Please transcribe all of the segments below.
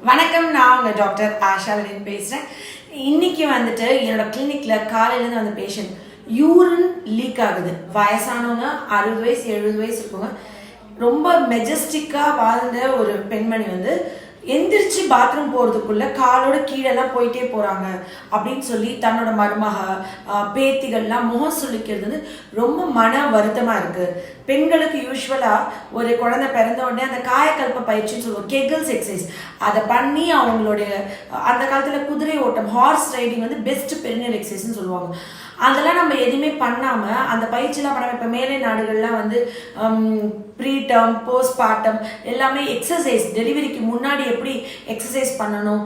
வணக்கம், நான் உங்கள் டாக்டர் ஆஷாலின் பேசுகிறேன். இன்றைக்கி வந்துட்டு என்னோட கிளினிக்கில் காலையிலேருந்து வந்த பேஷண்ட் யூரின் லீக் ஆகுது. வயசானவங்க 60 வயசு 70 வயசு இருக்குங்க. ரொம்ப மெஜஸ்டிக்காக வாழ்ந்த ஒரு பெண்மணி வந்து எந்திரிச்சு பாத்ரூம் போகிறதுக்குள்ளே காலோட கீழெல்லாம் போயிட்டே போகிறாங்க அப்படின்னு சொல்லி தன்னோட மருமக பேத்திகள்லாம் முகம் சொல்லிக்கிறது வந்து ரொம்ப மன வருத்தமாக இருக்குது. பெண்களுக்கு யூஸ்வலாக ஒரு குழந்தை பிறந்த உடனே அந்த காயக்கல்ப பயிற்சின்னு சொல்லுவோம், கெகல்ஸ் எக்ஸசைஸ், அதை பண்ணி அவங்களுடைய அந்த காலத்தில் குதிரை ஓட்டம், ஹார்ஸ் ரைடிங் வந்து பெஸ்ட் பெரினியல் எக்ஸசைஸ்ன்னு சொல்லுவாங்க. அதெல்லாம் நம்ம எதுவுமே பண்ணாமல் அந்த பயிற்சியெலாம் பண்ணாமல் இப்போ மேலை நாடுகள்லாம் வந்து ப்ரீடம் போஸ்ட்மார்ட்டம் எல்லாமே எக்ஸசைஸ், டெலிவரிக்கு முன்னாடி எப்படி எக்ஸசைஸ் பண்ணணும்,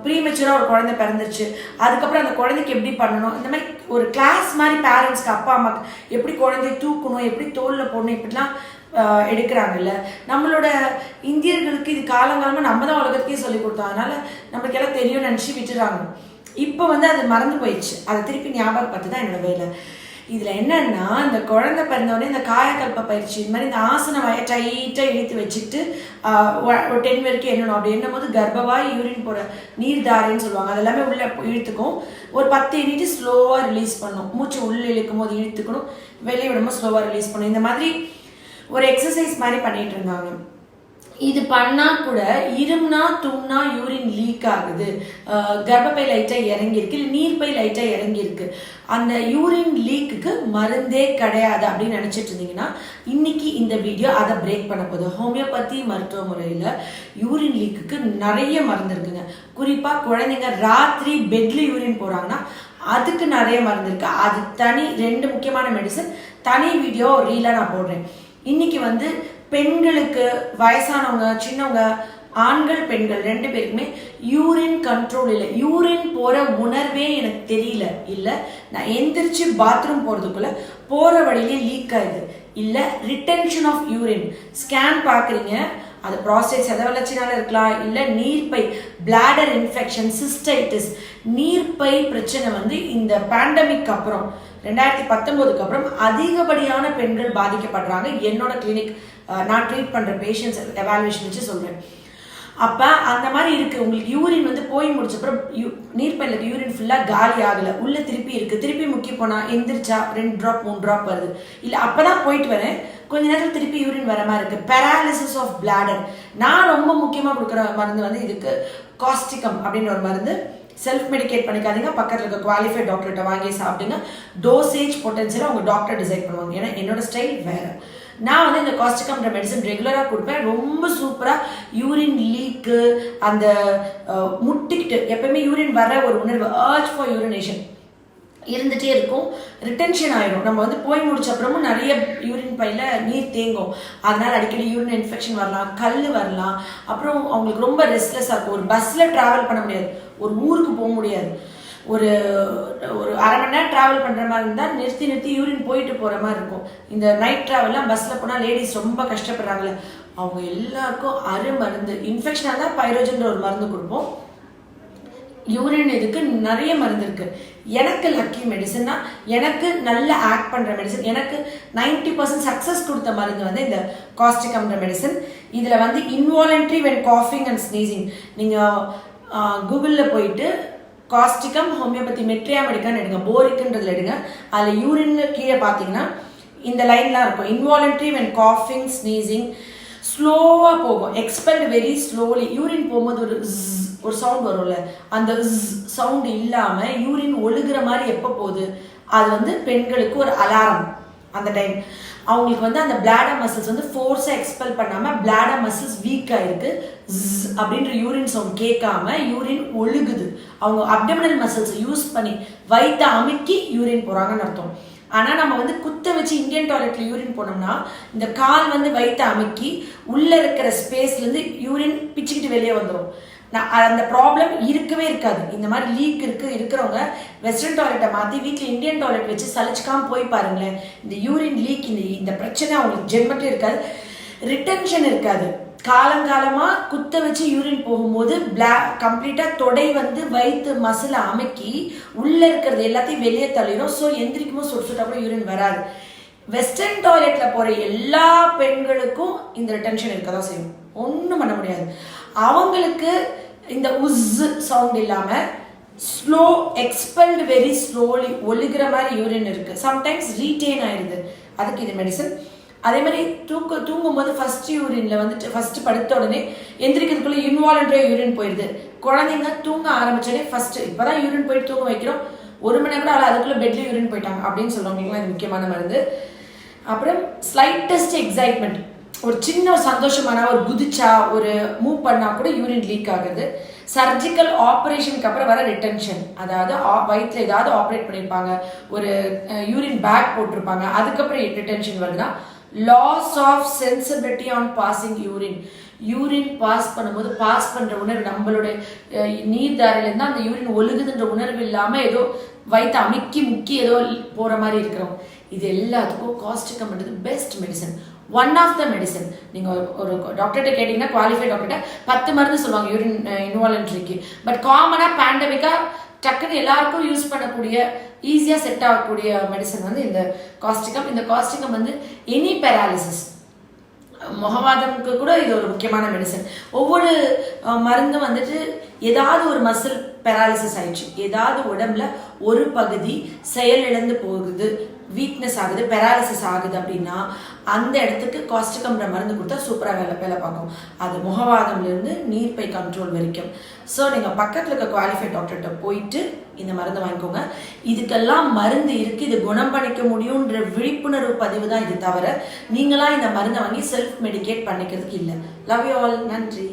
ப்ரீமெச்சூராக ஒரு குழந்தை பிறந்துருச்சு அதுக்கப்புறம் அந்த குழந்தைக்கு எப்படி பண்ணணும், இந்த மாதிரி ஒரு கிளாஸ் மாதிரி பேரண்ட்ஸ்க்கு அப்பா அம்மாக்கு எப்படி குழந்தைய தூக்கணும், எப்படி தோலில் போடணும், இப்படிலாம் எடுக்கிறாங்கல்ல. நம்மளோட இந்தியர்களுக்கு இது காலங்காலமாக நம்ம தான் உலகத்துக்கே சொல்லி கொடுத்தோம். அதனால நம்மளுக்கு எல்லாம் தெரியும் நினச்சி விட்டுறாங்க. இப்போ வந்து அது மறந்து போயிடுச்சு. அதை திருப்பி ஞாபகப்பட்டு தான் என்னோட வேலை. இதில் என்னன்னா, இந்த குழந்தை பிறந்தோடனே இந்த காயக்கல்ப பயிற்சி, இந்த மாதிரி இந்த ஆசன வய டைட்டாக இழுத்து வச்சுக்கிட்டு ஒரு 10 வரைக்கும் எண்ணணும். அப்படி எண்ணும் போது கர்ப்பவாய் யூரின் போகிற நீர்தாரைன்னு சொல்லுவாங்க, அது எல்லாமே உள்ளே இழுத்துக்கும். ஒரு 10 எண்ணிட்டு ஸ்லோவாக ரிலீஸ் பண்ணணும். மூச்சு உள்ளே இழுக்கும் போது இழுத்துக்கணும், வெளியே விடும்போது ஸ்லோவாக ரிலீஸ் பண்ணணும். இந்த மாதிரி ஒரு எக்ஸசைஸ் மாதிரி பண்ணிட்டு இருந்தாங்க. இது பண்ணால் கூட இரும்னா தும்னா யூரின் லீக் ஆகுது, கர்ப்பப்பை லைட்டாக இறங்கியிருக்கு, இல்லை நீர்ப்பை லைட்டாக இறங்கியிருக்கு. அந்த யூரின் லீக்குக்கு மருந்தே கிடையாது அப்படின்னு நினச்சிட்டு இருந்தீங்கன்னா இன்னைக்கு இந்த வீடியோ அதை பிரேக் பண்ண போகுது. ஹோமியோபதி மருத்துவ முறையில் யூரின் லீக்குக்கு நிறைய மருந்து இருக்குங்க. குறிப்பாக குழந்தைங்க ராத்திரி பெட்ல யூரின் போகிறாங்கன்னா அதுக்கு நிறைய மருந்து இருக்கு. அது தனி 2 முக்கியமான மெடிசன், தனி வீடியோ ரீலாக நான் போடுறேன். இன்னைக்கு வந்து பெண்களுக்கு, வயசானவங்க, சின்னவங்க, ஆண்கள் பெண்கள் 2 பேருக்குமே யூரின் கண்ட்ரோல் இல்லை, யூரின் போகிற உணர்வே எனக்கு தெரியல, இல்லை நான் எந்திரிச்சு பாத்ரூம் போகிறதுக்குள்ள போகிற வழியிலே லீக் ஆகுது, இல்லை ரிட்டென்ஷன் ஆஃப் யூரின். ஸ்கேன் பார்க்குறீங்க, அது ப்ராஸ்டேட் சத வளர்ச்சினால இருக்கலாம், இல்லை நீர்ப்பை பிளாடர் இன்ஃபெக்ஷன், சிஸ்டைட்டிஸ், நீர்ப்பை பிரச்சனை வந்து இந்த பேண்டமிக் அப்புறம் 2019க்கு அப்புறம் அதிகப்படியான பெண்கள் பாதிக்கப்படுறாங்க. என்னோட கிளினிக் நான் ட்ரீட் பண்ணுற பேஷண்ட்ஸ் எவாலுவேஷன் வச்சு சொல்கிறேன். அப்போ அந்த மாதிரி இருக்குது. உங்களுக்கு யூரின் வந்து போய் முடிச்சப்பறம் நீர்ப்பையில் யூரின் ஃபுல்லாக காலி ஆகலை, உள்ளே திருப்பி இருக்குது, திருப்பி முக்கி போனால் எந்திரிச்சா 2 ட்ராப் 3 ட்ராப் வருது, இல்லை அப்போ தான் போயிட்டு வரேன் கொஞ்ச நேரத்தில் திருப்பி யூரின் வர மாதிரி இருக்குது. Paralysis of bladder. நான் ரொம்ப முக்கியமாக கொடுக்குற மருந்து வந்து இதுக்கு காஸ்டிகம் அப்படின்னு ஒரு மருந்து. செல்ஃப் மெடிக்கேட் பண்ணிக்காதீங்க, பக்கத்தில் இருக்க குவாலிஃபைட் டாக்டர்கிட்ட வாங்கி சாப்பிடுங்க. டோசேஜ் பொட்டன்ஷியலாக அவங்க டாக்டர் டிசைட் பண்ணுவாங்க, ஏன்னா என்னோட ஸ்டைல் வேறு. நான் வந்து இந்த காஸ்டிகம்ன்ற மெடிசன் ரெகுலராக கொடுப்பேன். ரொம்ப சூப்பராக யூரின் லீக்கு, அந்த முட்டிக்கிட்டு எப்பவுமே யூரின் வர ஒரு உணர்வு, அர்ஜ் ஃபார் யூரினேஷன் இருந்துகிட்டே இருக்கும், ரிட்டென்ஷன் ஆகிடும். நம்ம வந்து போய் முடிச்ச அப்புறமும் நிறைய யூரின் பையில் நீர் தேங்கும், அதனால் அடிக்கடி யூரின் இன்ஃபெக்ஷன் வரலாம், கல் வரலாம். அப்புறம் அவங்களுக்கு ரொம்ப ரெஸ்ட்லெஸ்ஸாக இருக்கும். ஒரு பஸ்ஸில் ட்ராவல் பண்ண முடியாது, ஒரு ஊருக்கு போக முடியாது, ஒரு அரை மணி நேரம் ட்ராவல் பண்ணுற மாதிரி இருந்தால் நிறுத்தி யூரின் போயிட்டு போகிற மாதிரி இருக்கும். இந்த நைட் ட்ராவல்லாம் பஸ்ஸில் போனால் லேடிஸ் ரொம்ப கஷ்டப்படுறாங்களே, அவங்க எல்லாருக்கும் மருந்து இன்ஃபெக்ஷனாக தான் பைரோஜன்ற ஒரு மருந்து கொடுப்போம். யூரின் இதுக்கு நிறைய மருந்து இருக்குது. எனக்கு லக்கி மெடிசன்னா, எனக்கு நல்ல ஆக்ட் பண்ணுற மெடிசன், எனக்கு 90% சக்ஸஸ் கொடுத்த மருந்து வந்து இந்த காஸ்டிகம்ன்ற மெடிசன். இதில் வந்து இன்வாலன்ட்ரி வென் காஃபிங் அண்ட் ஸ்னீசிங், நீங்கள் கூகுளில் போயிட்டு காஸ்டிகம் ஹோமியோபதி மெட்ரியா மெடிக்கான்னு எடுங்க, போரிக்குன்றதுல எடுங்க. அதில் யூரின் கீழே பார்த்தீங்கன்னா இந்த லைன்லாம் இருக்கும். இன்வாலன்ட்ரி வென் காஃபிங் ஸ்னீசிங், ஸ்லோவாக போகும், எக்ஸ்பெல்ட் வெரி ஸ்லோலி. யூரின் போகும்போது ஒரு சவுண்ட் வரும்ல, அந்த சவுண்ட் இல்லாமல் யூரின் ஒழுகுற மாதிரி எப்போ போகுது, அது வந்து பெண்களுக்கு ஒரு அலாரம். அந்த டைம் அவங்களுக்கு வந்து அந்த பிளாடர் மசில்ஸ் வந்து ஃபோர்ஸாக எக்ஸ்பெல் பண்ணாமல் பிளாடர் மசில்ஸ் வீக்காக இருக்குது, அப்படின்ற யூரின் சவுண்ட் கேட்காம யூரின் ஒழுகுது. அவங்க அப்டமினல் மசில்ஸ் யூஸ் பண்ணி வயிற்றை அமுக்கி யூரின் போகிறாங்கன்னு அர்த்தம். ஆனால் நம்ம வந்து குத்த வச்சு இந்தியன் டாய்லெட்டில் யூரின் போனோம்னா இந்த கால் வந்து வயிற்றை அமுக்கி உள்ளே இருக்கிற ஸ்பேஸ்லேருந்து யூரின் பிச்சுக்கிட்டு வெளியே வந்துடும். அந்த ப்ராப்ளம் இருக்கவே இருக்காது. இந்த மாதிரி லீக் இருக்கிறவங்க வெஸ்டர்ன் டாய்லெட்டை மாற்றி வீட்டில் இந்தியன் டாய்லெட் வச்சு சலிச்சுக்காமல் போய் பாருங்களேன். இந்த யூரின் லீக், இந்த பிரச்சனை அவங்களுக்கு ஜென்மட்டே இருக்காது, ரிட்டென்ஷன் இருக்காது. காலங்காலமாக குத்த வச்சு யூரின் போகும்போது கம்ப்ளீட்டாக தொடை வந்து வயிற்று மசிலை அமுக்கி உள்ளே இருக்கிறது எல்லாத்தையும் வெளியே தள்ளிடும். ஸோ எந்திரிக்கும் போது சொட்டு சொட்டாக கூட யூரின் வராது. வெஸ்டர்ன் டாய்லெட்டில் போகிற எல்லா பெண்களுக்கும் இந்த ரிட்டென்ஷன் இருக்க தான் செய்யும். ஒன்றும் பண்ண முடியாது. அவங்களுக்கு இந்த சவுண்ட் இல்லாமல் ஸ்லோ எக்ஸ்பெல்டு வெரி ஸ்லோலி ஒழுகிற மாதிரி யூரின் இருக்குது. சம்டைம்ஸ் ரீட்டெயின் ஆயிடுது, அதுக்கு இது மெடிசன். அதே மாதிரி தூங்கும்போது ஃபர்ஸ்ட் யூரின்ல வந்துட்டு ஃபர்ஸ்ட் படுத்த உடனே எந்திரிக்கிறதுக்குள்ள இன்வாலண்டரியா யூரின் போயிடுது. குழந்தைங்க தூங்க ஆரம்பிச்சோடனே ஃபர்ஸ்ட் இப்போதான் யூரின் போயிட்டு தூங்க வைக்கிறோம், 1 மணி நேரம் கூட அதுக்குள்ள பெட்ல யூரின் போயிட்டாங்க அப்படின்னு சொல்றவங்களுக்குலாம் இது முக்கியமான மருந்து. அப்புறம் ஸ்லைட்டஸ்ட் எக்ஸைட்மெண்ட், ஒரு சின்ன சந்தோஷமான ஒரு குதிச்சா ஒரு மூவ் பண்ணா கூட யூரின் லீக் ஆகுது. சர்ஜிக்கல் ஆப்ரேஷனுக்கு அப்புறம் வர ரிட்டென்ஷன், அதாவது வயிற்றுல ஏதாவது ஆப்ரேட் பண்ணியிருப்பாங்க, ஒரு யூரின் பேக் போட்டிருப்பாங்க, அதுக்கப்புறம் ரிட்டென்ஷன் வருதுன்னா loss of sensibility on passing urine. Urine pass பண்ணும்போது பாஸ் பண்ற உணர்வு நம்மளோட நீர்தாரையிலேருந்து அந்த யூரின் ஒழுகுதுன்ற உணர்வு இல்லாமல் ஏதோ வயிற்று அமுக்கி முக்கி ஏதோ போற மாதிரி இருக்கிறோம். இது எல்லாத்துக்கும் காஸ்டிகம் பண்றது best medicine, one of the medicine. நீங்கள் ஒரு டாக்டர்கிட்ட கேட்டிங்கன்னா குவாலிஃபைட் டாக்டர்கிட்ட 10 மருந்து சொல்லுவாங்க யூரின் இன்வாலன்ட்ரிக்கு. பட் காமனாக பேண்டமிக்காக டக்குன்னு எல்லாருக்கும் யூஸ் பண்ணக்கூடிய ஈஸியாக செட் ஆகக்கூடிய மெடிசன் வந்து இந்த காஸ்டிகம். இந்த காஸ்டிகம் வந்து எனி பேராலிசிஸ், முகவாதம்க்கு கூட இது ஒரு முக்கியமான மெடிசன். ஒவ்வொரு மருந்தும் வந்துட்டு ஏதாவது ஒரு மசில் பேராலிசிஸ் ஆயிடுச்சு, ஏதாவது உடம்புல ஒரு பகுதி செயலிழந்து போகுது, வீக்னஸ் ஆகுது, பேராலிசிஸ் ஆகுது அப்படின்னா அந்த இடத்துக்கு காஸ்டிகம்ன்ற மருந்து கொடுத்தா சூப்பராக வேலை பார்க்கும். அது முகவாதம்லேருந்து நீர்ப்பை கண்ட்ரோல் வரைக்கும். ஸோ நீங்கள் பக்கத்தில் இருக்க குவாலிஃபைட் டாக்டர்கிட்ட போயிட்டு இந்த மருந்து வாங்கிக்கோங்க. இதுக்கெல்லாம் மருந்து இருக்குது, இது குணம் பண்ணிக்க முடியுன்ற விழிப்புணர்வு பதிவு தான் இது, தவிர நீங்களாம் இந்த மருந்தை வாங்கி செல்ஃப் மெடிகேட் பண்ணிக்கிறதுக்கு இல்லை. லவ் யூ ஆல், நன்றி.